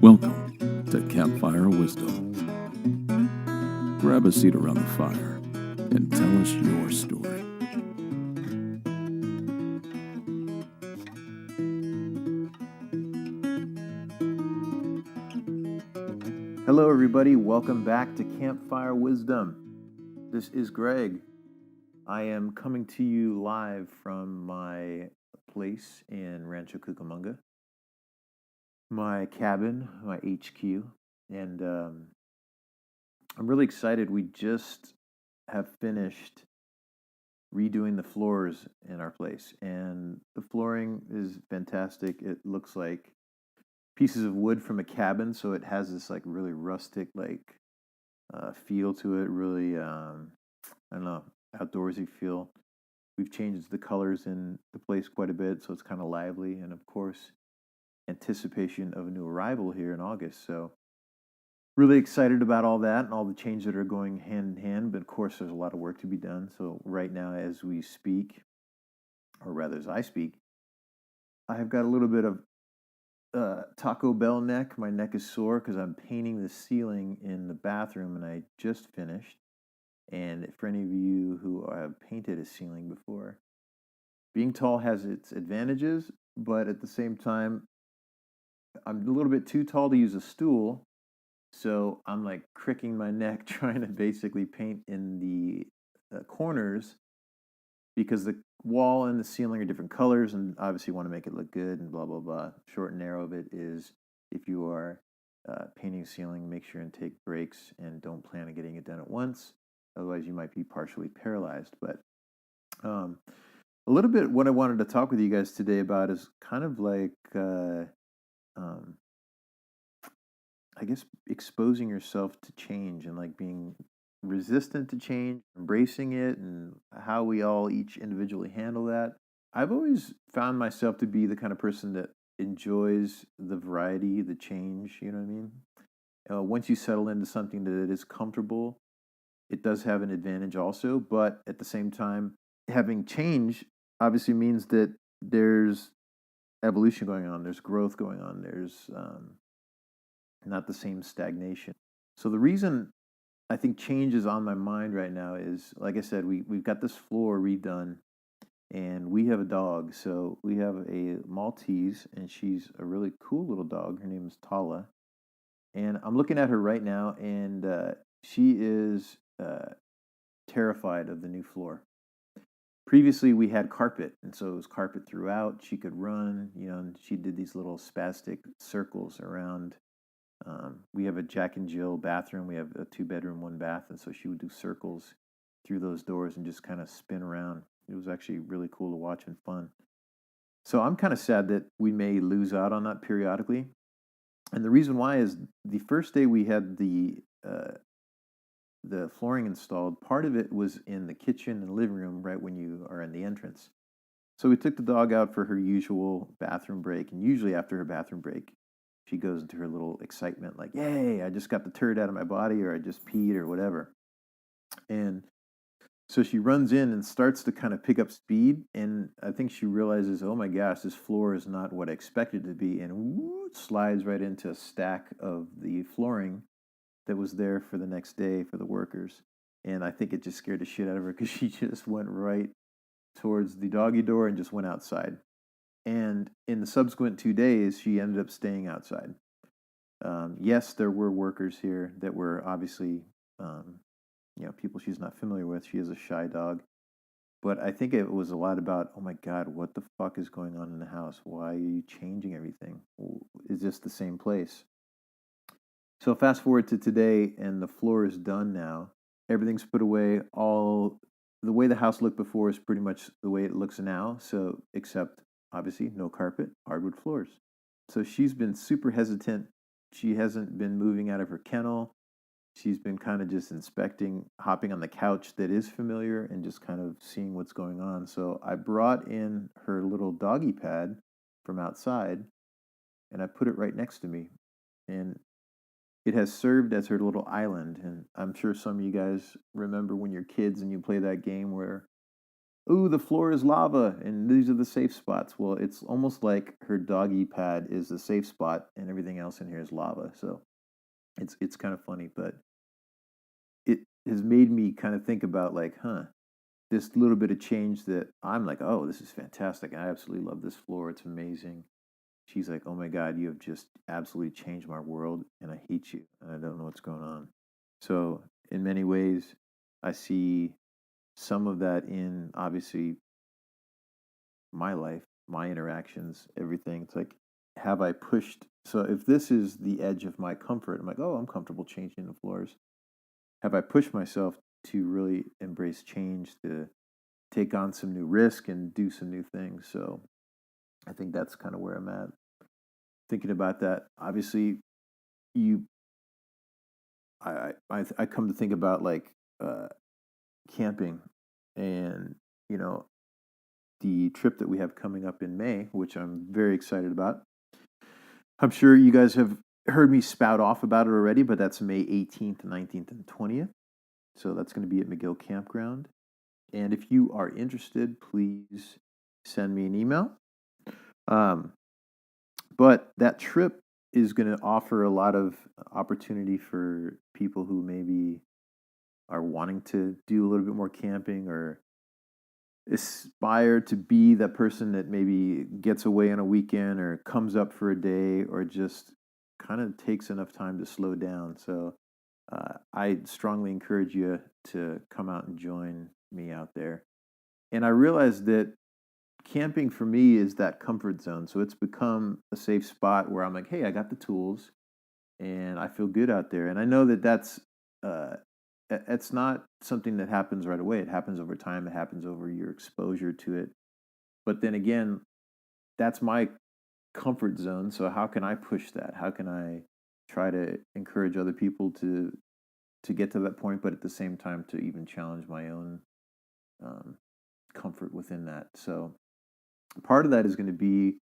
Welcome to Campfire Wisdom. Grab a seat around the fire and tell us your story. Hello, everybody. Welcome back to Campfire Wisdom. This is Greg. I am coming to you live from my place in Rancho, Cucamonga, my cabin, my HQ, and I'm really excited. We just have finished redoing the floors in our place, and the flooring is fantastic. It looks like pieces of wood from a cabin, so it has this like really rustic feel to it. Really, I don't know, outdoorsy feel. We've changed the colors in the place quite a bit, so it's kind of lively, and of course, anticipation of a new arrival here in August. So really excited about all that and all the changes that are going hand in hand. But of course, there's a lot of work to be done. So right now, as we speak, or rather as I speak, I have got a little bit of Taco Bell neck. My neck is sore because I'm painting the ceiling in the bathroom, and I just finished. And for any of you who have painted a ceiling before, being tall has its advantages, but at the same time, I'm a little bit too tall to use a stool. So I'm like cricking my neck trying to basically paint in the corners because the wall and the ceiling are different colors, and obviously you want to make it look good and blah, blah, blah. Short and narrow of it is if you are painting a ceiling, make sure and take breaks and don't plan on getting it done at once. Otherwise, you might be partially paralyzed. But a little bit what I wanted to talk with you guys today about is kind of like, I guess, exposing yourself to change and like being resistant to change, embracing it, and how we all each individually handle that. I've always found myself to be the kind of person that enjoys the variety, the change, you know what I mean? Once you settle into something that is comfortable, it does have an advantage also, but at the same time, having change obviously means that there's evolution going on, there's growth going on, there's not the same stagnation. So the reason I think change is on my mind right now is, like I said, we've got this floor redone, and we have a dog. So we have a Maltese, and she's a really cool little dog. Her name is Tala, and I'm looking at her right now, and she is terrified of the new floor. Previously, we had carpet, and so it was carpet throughout. She could run, and she did these little spastic circles around. We have a Jack and Jill bathroom. We have a 2-bedroom, 1 bath, and so she would do circles through those doors and just kind of spin around. It was actually really cool to watch and fun. So I'm kind of sad that we may lose out on that periodically. And the reason why is the first day we had the flooring installed, part of it was in the kitchen and living room right when you are in the entrance. So we took the dog out for her usual bathroom break, and usually after her bathroom break, she goes into her little excitement, like, yay, I just got the turd out of my body, or I just peed, or whatever. And so she runs in and starts to kind of pick up speed. And I think she realizes, oh my gosh, this floor is not what I expected it to be. And woo, slides right into a stack of the flooring that was there for the next day for the workers. And I think it just scared the shit out of her because she just went right towards the doggy door and just went outside. And in the subsequent 2 days, she ended up staying outside. Yes, there were workers here that were obviously, people she's not familiar with. She is a shy dog. But I think it was a lot about, oh my God, what the fuck is going on in the house? Why are you changing everything? Is this the same place? So fast forward to today, and the floor is done now. Everything's put away. All the way the house looked before is pretty much the way it looks now. So except obviously no carpet, hardwood floors. So she's been super hesitant. She hasn't been moving out of her kennel. She's been kind of just inspecting, hopping on the couch that is familiar and just kind of seeing what's going on. So I brought in her little doggy pad from outside, and I put it right next to me. And it has served as her little island. And I'm sure some of you guys remember when you're kids and you play that game where ooh, the floor is lava and these are the safe spots. Well, it's almost like her doggy pad is the safe spot and everything else in here is lava. So it's kind of funny, but it has made me kind of think about like, this little bit of change that I'm like, oh, this is fantastic. I absolutely love this floor. It's amazing. She's like, oh my God, you have just absolutely changed my world and I hate you and I don't know what's going on. So, in many ways, I see some of that in obviously my life, my interactions, everything. It's like, have I pushed? So, if this is the edge of my comfort, I'm like, oh, I'm comfortable changing the floors. Have I pushed myself to really embrace change, to take on some new risk and do some new things? So, I think that's kind of where I'm at. Thinking about that, obviously, you, I come to think about like uh, camping, and you know the trip that we have coming up in May, which I'm very excited about. I'm sure you guys have heard me spout off about it already, but that's May 18th, 19th, and 20th. So that's going to be at McGill Campground. And if you are interested, please send me an email. Um, but that trip is going to offer a lot of opportunity for people who maybe are wanting to do a little bit more camping or aspire to be that person that maybe gets away on a weekend or comes up for a day or just kind of takes enough time to slow down. So I strongly encourage you to come out and join me out there. And I realized that camping for me is that comfort zone. So it's become a safe spot where I'm like, hey, I got the tools and I feel good out there. And I know that uh, it's not something that happens right away. It happens over time. It happens over your exposure to it. But then again, that's my comfort zone. So how can I push that? How can I try to encourage other people to get to that point, but at the same time to even challenge my own um, comfort within that? So part of that is going to be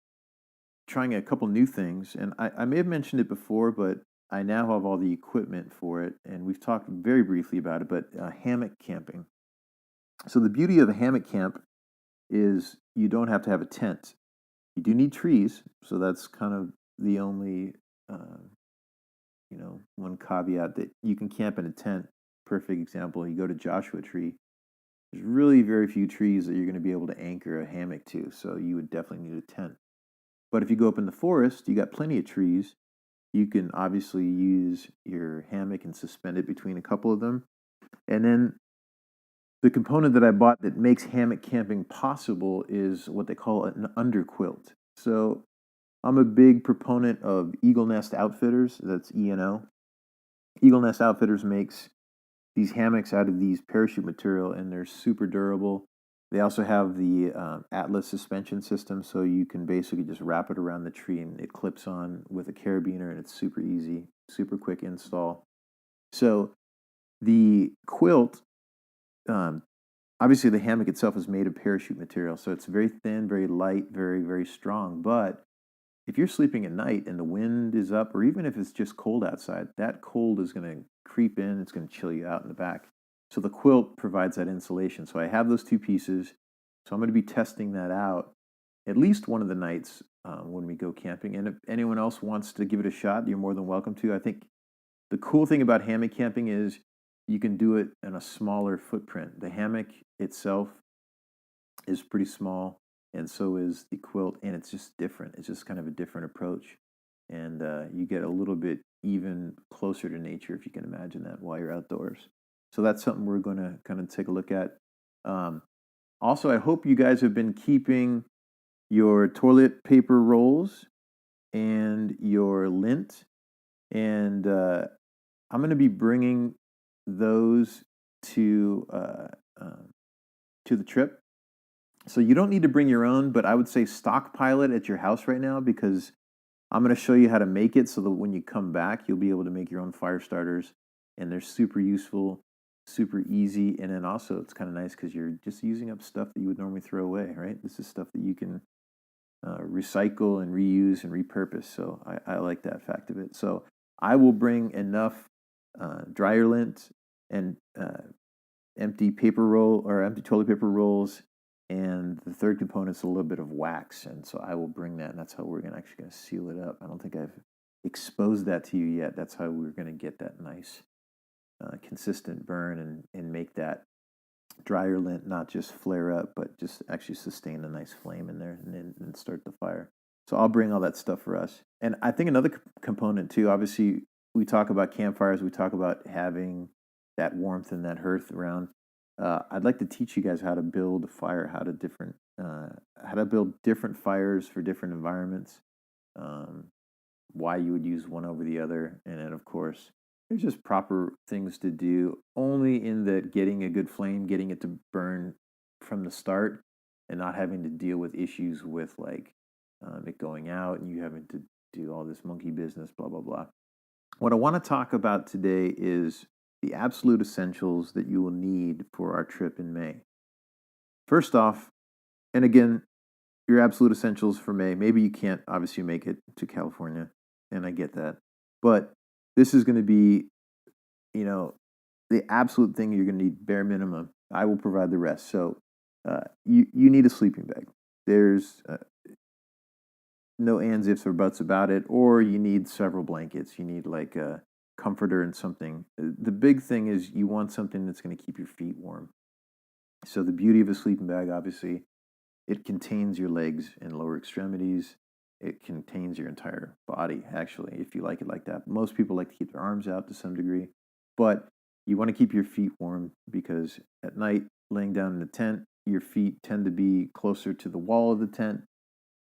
trying a couple new things. And I may have mentioned it before, but I now have all the equipment for it. And we've talked very briefly about it, but hammock camping. So the beauty of a hammock camp is you don't have to have a tent. You do need trees, so that's kind of the only one caveat that you can camp in a tent. Perfect example, you go to Joshua Tree. There's really very few trees that you're going to be able to anchor a hammock to, so you would definitely need a tent. But if you go up in the forest, you got plenty of trees. You can obviously use your hammock and suspend it between a couple of them. And then the component that I bought that makes hammock camping possible is what they call an underquilt. So I'm a big proponent of Eagle Nest Outfitters. That's ENO. Eagle Nest Outfitters makes these hammocks out of these parachute material, and they're super durable. They also have the Atlas suspension system, so you can basically just wrap it around the tree and it clips on with a carabiner, and it's super easy, super quick install. So the quilt, um, obviously the hammock itself is made of parachute material, so it's very thin, very light, very, very strong. But if you're sleeping at night and the wind is up, or even if it's just cold outside, that cold is going to creep in. It's going to chill you out in the back. So the quilt provides that insulation. So I have those two pieces. So I'm going to be testing that out at least one of the nights when we go camping. And if anyone else wants to give it a shot, you're more than welcome to. I think the cool thing about hammock camping is you can do it in a smaller footprint. The hammock itself is pretty small, and so is the quilt, and it's just different. It's just kind of a different approach, and you get a little bit even closer to nature if you can imagine that while you're outdoors. So that's something we're going to kind of take a look at. Um, Also, I hope you guys have been keeping your toilet paper rolls and your lint, and I'm going to be bringing those to uh, um, to the trip. So you don't need to bring your own, but I would say stockpile it at your house right now because I'm going to show you how to make it so that when you come back, you'll be able to make your own fire starters. And they're super useful, super easy. And then also, it's kind of nice because you're just using up stuff that you would normally throw away, right? This is stuff that you can recycle and reuse and repurpose. So I like that fact of it. So I will bring enough dryer lint and empty paper roll or empty toilet paper rolls And the third component is a little bit of wax, and so I will bring that, and that's how we're actually going to seal it up. I don't think I've exposed that to you yet. That's how we're going to get that nice, consistent burn and make that dryer lint not just flare up, but just actually sustain a nice flame in there and start the fire. So I'll bring all that stuff for us. And I think another component too, obviously, we talk about campfires, we talk about having that warmth and that hearth around. I'd like to teach you guys how to build a fire, how to build different fires for different environments, why you would use one over the other, and then of course there's just proper things to do. Only in that getting a good flame, getting it to burn from the start, and not having to deal with issues with like it going out and you having to do all this monkey business, blah blah blah. What I want to talk about today is the absolute essentials that you will need for our trip in May. First off, and again, your absolute essentials for May, maybe you can't obviously make it to California, and I get that. But this is going to be, the absolute thing you're going to need, bare minimum. I will provide the rest. So you need a sleeping bag. There's no ands, ifs, or buts about it. Or you need several blankets. You need like a comforter and something. The big thing is you want something that's going to keep your feet warm. So the beauty of a sleeping bag, obviously, it contains your legs and lower extremities. It contains your entire body, actually, if you like it like that. Most people like to keep their arms out to some degree, but you want to keep your feet warm because at night, laying down in a tent, your feet tend to be closer to the wall of the tent.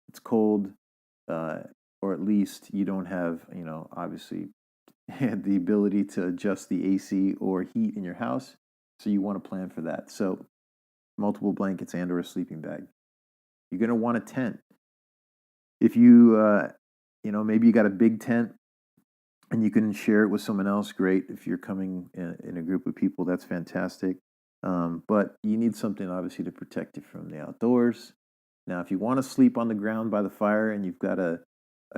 It's cold, or at least you don't have, obviously, the ability to adjust the AC or heat in your house. So you want to plan for that. So multiple blankets and or a sleeping bag. You're going to want a tent. If you, maybe you got a big tent and you can share it with someone else, great. If you're coming in a group of people, that's fantastic. But you need something, obviously, to protect you from the outdoors. Now, if you want to sleep on the ground by the fire and you've got a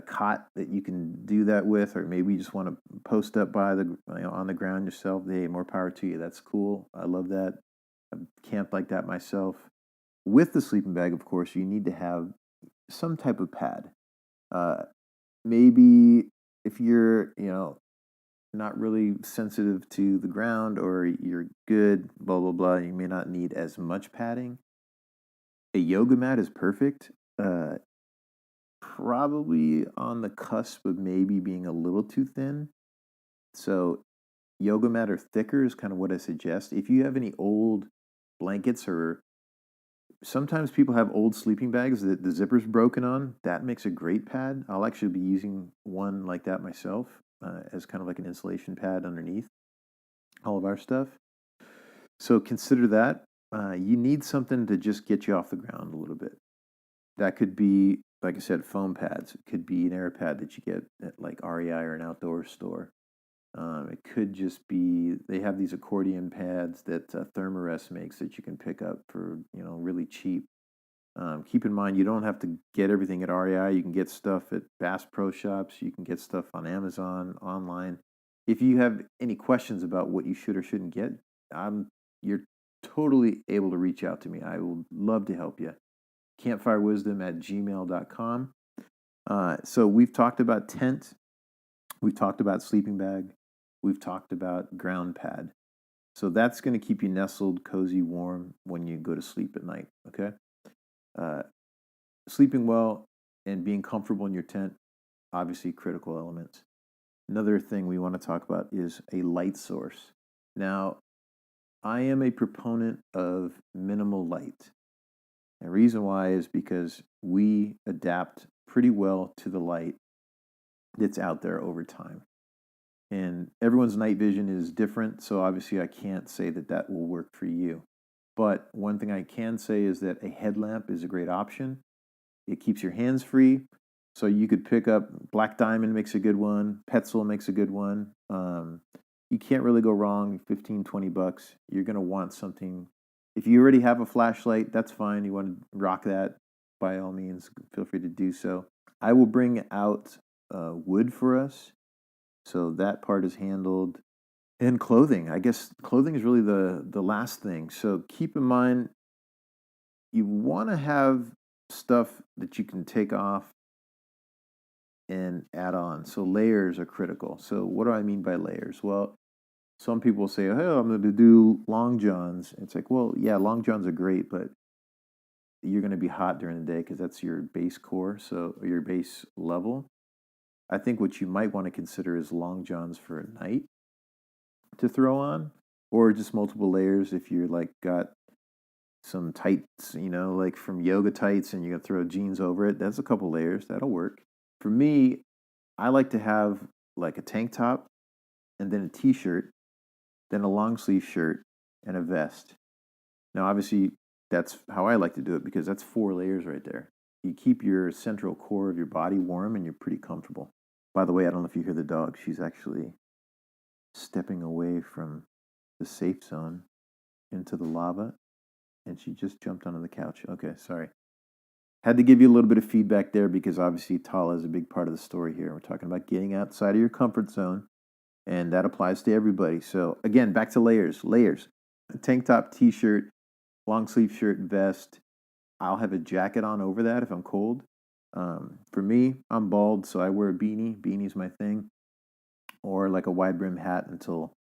cot that you can do that with, or maybe you just want to post up by on the ground yourself, hey, more power to you. That's cool. I love that. I've camped like that myself. With the sleeping bag, of course, you need to have some type of pad. Maybe if you're, not really sensitive to the ground or you're good, blah, blah, blah, you may not need as much padding. A yoga mat is perfect. Probably on the cusp of maybe being a little too thin. So yoga mat or thicker is kind of what I suggest. If you have any old blankets, or sometimes people have old sleeping bags that the zipper's broken on, that makes a great pad. I'll actually be using one like that myself as kind of like an insulation pad underneath all of our stuff. So consider that. You need something to just get you off the ground a little bit. That could be, like I said, foam pads. It could be an air pad that you get at like REI or an outdoor store. It could just be, they have these accordion pads that Thermarest makes that you can pick up for, really cheap. Keep in mind, you don't have to get everything at REI. You can get stuff at Bass Pro Shops. You can get stuff on Amazon, online. If you have any questions about what you should or shouldn't get, you're totally able to reach out to me. I will love to help you. campfirewisdom@gmail.com. So we've talked about tent. We've talked about sleeping bag. We've talked about ground pad. So that's going to keep you nestled, cozy, warm when you go to sleep at night, okay? Sleeping well and being comfortable in your tent, obviously critical elements. Another thing we want to talk about is a light source. Now, I am a proponent of minimal light. The reason why is because we adapt pretty well to the light that's out there over time. And everyone's night vision is different, so obviously I can't say that will work for you. But one thing I can say is that a headlamp is a great option. It keeps your hands free. So you could pick up Black Diamond makes a good one. Petzl makes a good one. You can't really go wrong. 15, 20 bucks. You're going to want something. If you already have a flashlight, that's fine. You want to rock that, by all means, feel free to do so. I will bring out wood for us. So that part is handled. And clothing. I guess clothing is really the last thing. So keep in mind, you want to have stuff that you can take off and add on. So layers are critical. So what do I mean by layers? Well, some people say, "Oh, I'm going to do long johns." It's like, well, yeah, long johns are great, but you're going to be hot during the day because that's your base core, so or your base level. I think what you might want to consider is long johns for a night to throw on, or just multiple layers if you're like got some tights, like from yoga tights, and you're gonna throw jeans over it. That's a couple layers. That'll work. For me, I like to have like a tank top and then a t-shirt, then a long sleeve shirt and a vest. Now, obviously, that's how I like to do it because that's 4 layers right there. You keep your central core of your body warm and you're pretty comfortable. By the way, I don't know if you hear the dog. She's actually stepping away from the safe zone into the lava, and she just jumped onto the couch. Okay, sorry. Had to give you a little bit of feedback there because obviously Tala is a big part of the story here. We're talking about getting outside of your comfort zone, and that applies to everybody. So again, back to layers. Layers. A tank top, t-shirt, long sleeve shirt, vest. I'll have a jacket on over that if I'm cold. For me, I'm bald, so I wear a beanie. Beanie's my thing, or like a wide brim hat until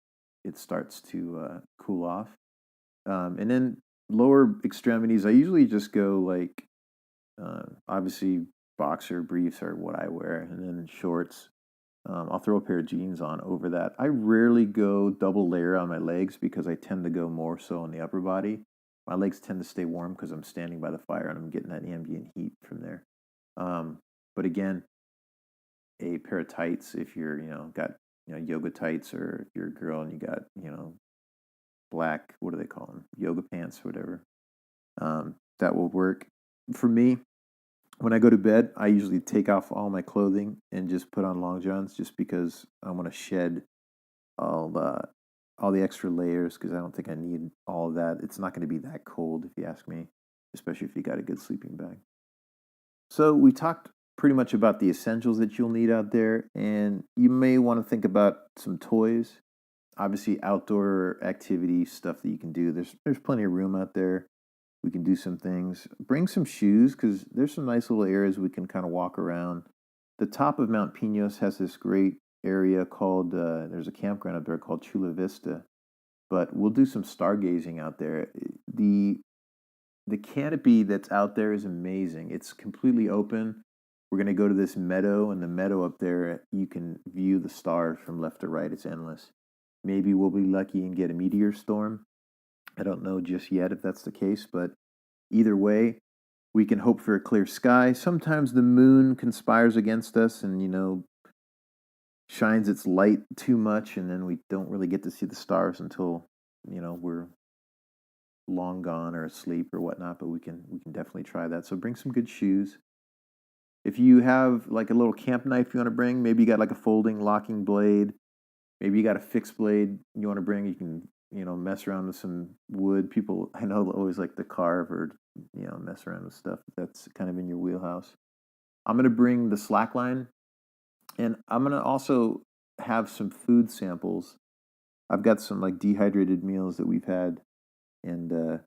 it starts to cool off. And then lower extremities, I usually just go like obviously boxer briefs are what I wear, and then shorts. I'll throw a pair of jeans on over that. I rarely go double layer on my legs because I tend to go more so on the upper body. My legs tend to stay warm because I'm standing by the fire and I'm getting that ambient heat from there. But again, a pair of tights if you're got yoga tights, or if you're a girl and you got black, what do they call them, yoga pants, whatever. That will work for me. When I go to bed, I usually take off all my clothing and just put on long johns, just because I want to shed all the extra layers because I don't think I need all of that. It's not going to be that cold if you ask me, especially if you got a good sleeping bag. So we talked pretty much about the essentials that you'll need out there, and you may want to think about some toys. Obviously, outdoor activity stuff that you can do. There's plenty of room out there. We can do some things. Bring some shoes because there's some nice little areas we can kind of walk around. The top of Mount Pinos has this great area called, there's a campground up there called Chula Vista, but we'll do some stargazing out there. The canopy that's out there is amazing. It's completely open. We're going to go to this meadow, and the meadow up there, you can view the stars from left to right. It's endless. Maybe we'll be lucky and get a meteor storm. I don't know just yet if that's the case, but either way, we can hope for a clear sky. Sometimes the moon conspires against us and, shines its light too much, and then we don't really get to see the stars until, we're long gone or asleep or whatnot, but we can definitely try that. So bring some good shoes. If you have like a little camp knife you want to bring, maybe you got like a folding locking blade, maybe you got a fixed blade you want to bring, you can, mess around with some wood. People I know always like to carve or, mess around with stuff that's kind of in your wheelhouse. I'm going to bring the slack line, and I'm going to also have some food samples. I've got some like dehydrated meals that we've had, and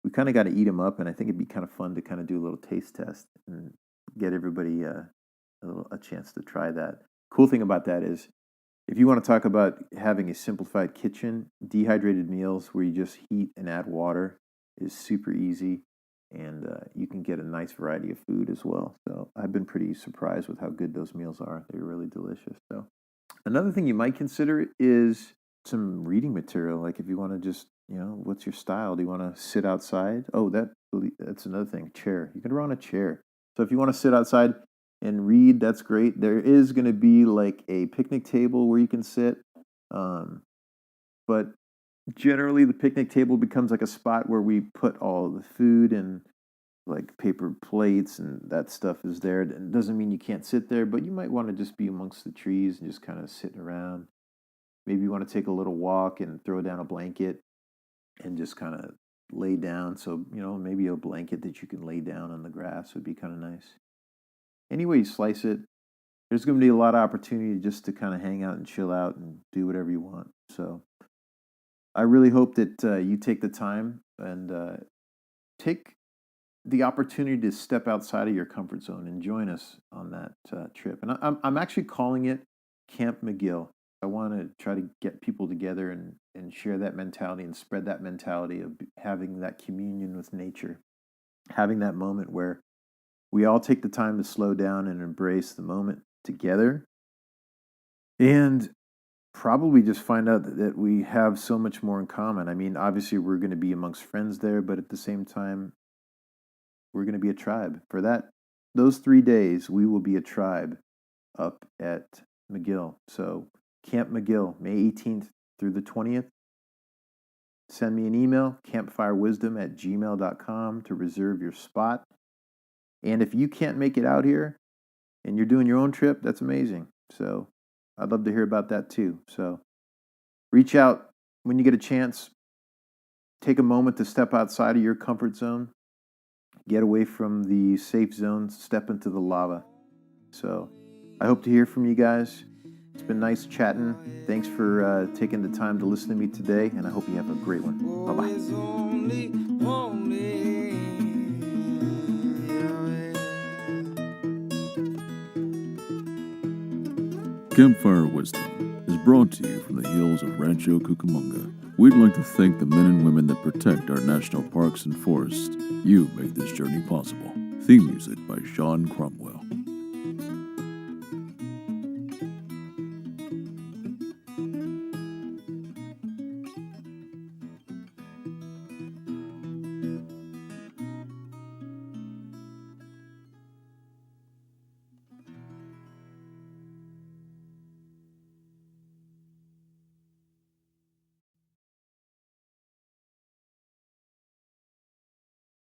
we kind of got to eat them up. And I think it'd be kind of fun to kind of do a little taste test and get everybody a chance to try that. Cool thing about that is, if you want to talk about having a simplified kitchen, dehydrated meals where you just heat and add water is super easy, and you can get a nice variety of food as well. So I've been pretty surprised with how good those meals are. They're really delicious. So another thing you might consider is some reading material. Like if you want to just, what's your style? Do you want to sit outside? Oh, that's another thing. Chair. You can run a chair. So if you want to sit outside and read, that's great. There is going to be like a picnic table where you can sit. But generally the picnic table becomes like a spot where we put all the food and like paper plates and that stuff is there. It doesn't mean you can't sit there, but you might want to just be amongst the trees and just kind of sitting around. Maybe you want to take a little walk and throw down a blanket and just kind of lay down. So, maybe a blanket that you can lay down on the grass would be kind of nice. Any way you slice it, there's going to be a lot of opportunity just to kind of hang out and chill out and do whatever you want. So I really hope that you take the time and take the opportunity to step outside of your comfort zone and join us on that trip. And I'm actually calling it Camp McGill. I want to try to get people together and share that mentality and spread that mentality of having that communion with nature, having that moment where we all take the time to slow down and embrace the moment together, and probably just find out that we have so much more in common. I mean, obviously we're going to be amongst friends there, but at the same time, we're going to be a tribe. For those 3 days, we will be a tribe up at McGill. So Camp McGill, May 18th through the 20th. Send me an email, campfirewisdom@gmail.com, to reserve your spot. And if you can't make it out here and you're doing your own trip, that's amazing. So I'd love to hear about that too. So reach out when you get a chance. Take a moment to step outside of your comfort zone. Get away from the safe zones. Step into the lava. So I hope to hear from you guys. It's been nice chatting. Thanks for taking the time to listen to me today, and I hope you have a great one. Bye-bye. Campfire Wisdom is brought to you from the hills of Rancho, Cucamonga. We'd like to thank the men and women that protect our national parks and forests. You make this journey possible. Theme music by Sean Cromwell.